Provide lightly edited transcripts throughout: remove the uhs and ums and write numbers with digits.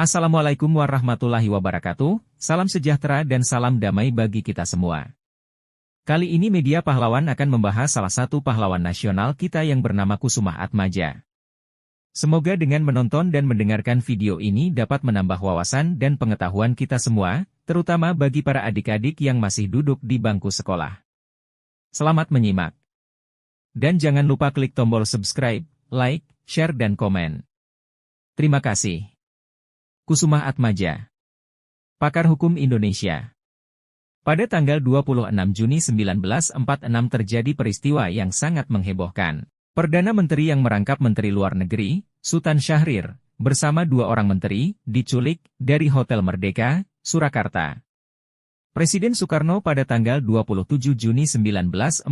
Assalamualaikum warahmatullahi wabarakatuh, salam sejahtera dan salam damai bagi kita semua. Kali ini Media Pahlawan akan membahas salah satu pahlawan nasional kita yang bernama Kusumah Atmaja. Semoga dengan menonton dan mendengarkan video ini dapat menambah wawasan dan pengetahuan kita semua, terutama bagi para adik-adik yang masih duduk di bangku sekolah. Selamat menyimak. Dan jangan lupa klik tombol subscribe, like, share dan komen. Terima kasih. Kusumah Atmaja, pakar hukum Indonesia. Pada tanggal 26 Juni 1946 terjadi peristiwa yang sangat menghebohkan. Perdana Menteri yang merangkap Menteri Luar Negeri, Sultan Syahrir, bersama dua orang menteri, diculik dari Hotel Merdeka, Surakarta. Presiden Soekarno pada tanggal 27 Juni 1946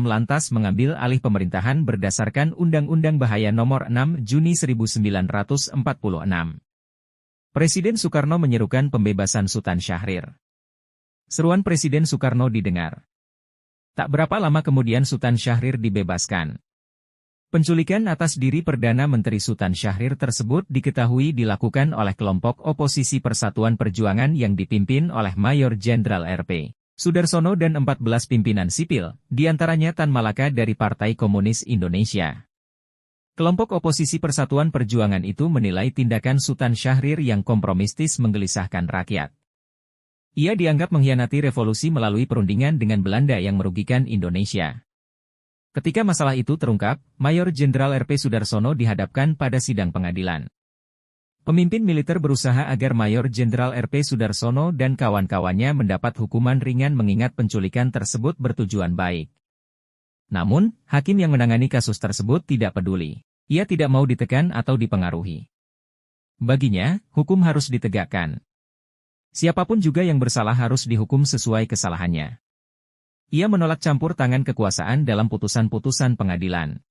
lantas mengambil alih pemerintahan berdasarkan Undang-Undang Bahaya Nomor 6 Juni 1946. Presiden Soekarno menyerukan pembebasan Sultan Syahrir. Seruan Presiden Soekarno didengar. Tak berapa lama kemudian Sultan Syahrir dibebaskan. Penculikan atas diri Perdana Menteri Sultan Syahrir tersebut diketahui dilakukan oleh kelompok oposisi Persatuan Perjuangan yang dipimpin oleh Mayor Jenderal R.P. Sudarsono dan 14 pimpinan sipil, diantaranya Tan Malaka dari Partai Komunis Indonesia. Kelompok oposisi Persatuan Perjuangan itu menilai tindakan Sultan Syahrir yang kompromistis menggelisahkan rakyat. Ia dianggap mengkhianati revolusi melalui perundingan dengan Belanda yang merugikan Indonesia. Ketika masalah itu terungkap, Mayor Jenderal R.P. Sudarsono dihadapkan pada sidang pengadilan. Pemimpin militer berusaha agar Mayor Jenderal R.P. Sudarsono dan kawan-kawannya mendapat hukuman ringan mengingat penculikan tersebut bertujuan baik. Namun, hakim yang menangani kasus tersebut tidak peduli. Ia tidak mau ditekan atau dipengaruhi. Baginya, hukum harus ditegakkan. Siapapun juga yang bersalah harus dihukum sesuai kesalahannya. Ia menolak campur tangan kekuasaan dalam putusan-putusan pengadilan.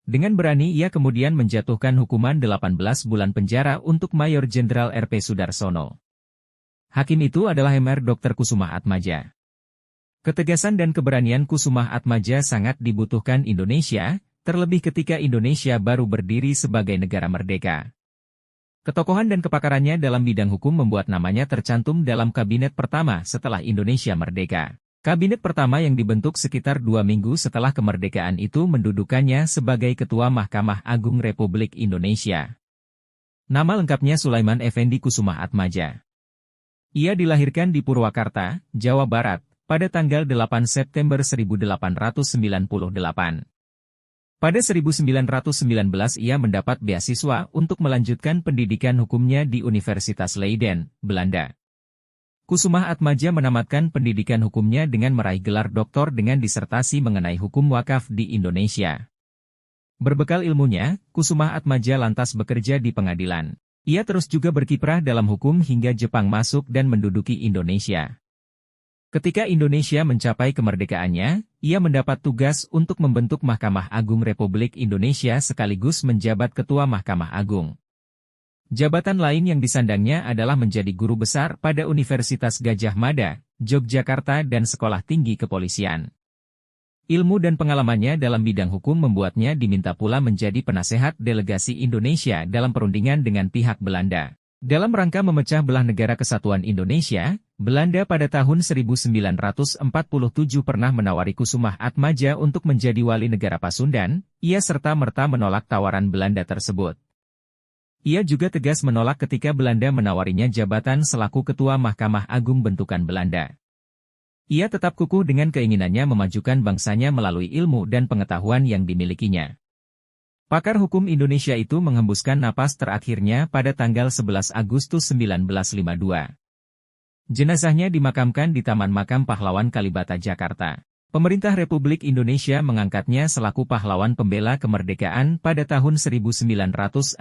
Dengan berani ia kemudian menjatuhkan hukuman 18 bulan penjara untuk Mayor Jenderal R.P. Sudarsono. Hakim itu adalah Mr. Dr. Kusumah Atmaja. Ketegasan dan keberanian Kusumah Atmaja sangat dibutuhkan Indonesia, terlebih ketika Indonesia baru berdiri sebagai negara merdeka. Ketokohan dan kepakarannya dalam bidang hukum membuat namanya tercantum dalam kabinet pertama setelah Indonesia merdeka. Kabinet pertama yang dibentuk sekitar 2 minggu setelah kemerdekaan itu mendudukannya sebagai Ketua Mahkamah Agung Republik Indonesia. Nama lengkapnya Sulaiman Effendi Kusumah Atmaja. Ia dilahirkan di Purwakarta, Jawa Barat, pada tanggal 8 September 1898. Pada 1919 ia mendapat beasiswa untuk melanjutkan pendidikan hukumnya di Universitas Leiden, Belanda. Kusumah Atmaja menamatkan pendidikan hukumnya dengan meraih gelar doktor dengan disertasi mengenai hukum wakaf di Indonesia. Berbekal ilmunya, Kusumah Atmaja lantas bekerja di pengadilan. Ia terus juga berkiprah dalam hukum hingga Jepang masuk dan menduduki Indonesia. Ketika Indonesia mencapai kemerdekaannya, ia mendapat tugas untuk membentuk Mahkamah Agung Republik Indonesia sekaligus menjabat Ketua Mahkamah Agung. Jabatan lain yang disandangnya adalah menjadi guru besar pada Universitas Gadjah Mada, Yogyakarta dan Sekolah Tinggi Kepolisian. Ilmu dan pengalamannya dalam bidang hukum membuatnya diminta pula menjadi penasehat delegasi Indonesia dalam perundingan dengan pihak Belanda. Dalam rangka memecah belah Negara Kesatuan Indonesia, Belanda pada tahun 1947 pernah menawari Kusumah Atmaja untuk menjadi wali negara Pasundan, ia serta-merta menolak tawaran Belanda tersebut. Ia juga tegas menolak ketika Belanda menawarinya jabatan selaku Ketua Mahkamah Agung bentukan Belanda. Ia tetap kukuh dengan keinginannya memajukan bangsanya melalui ilmu dan pengetahuan yang dimilikinya. Pakar hukum Indonesia itu menghembuskan napas terakhirnya pada tanggal 11 Agustus 1952. Jenazahnya dimakamkan di Taman Makam Pahlawan Kalibata, Jakarta. Pemerintah Republik Indonesia mengangkatnya selaku pahlawan pembela kemerdekaan pada tahun 1965.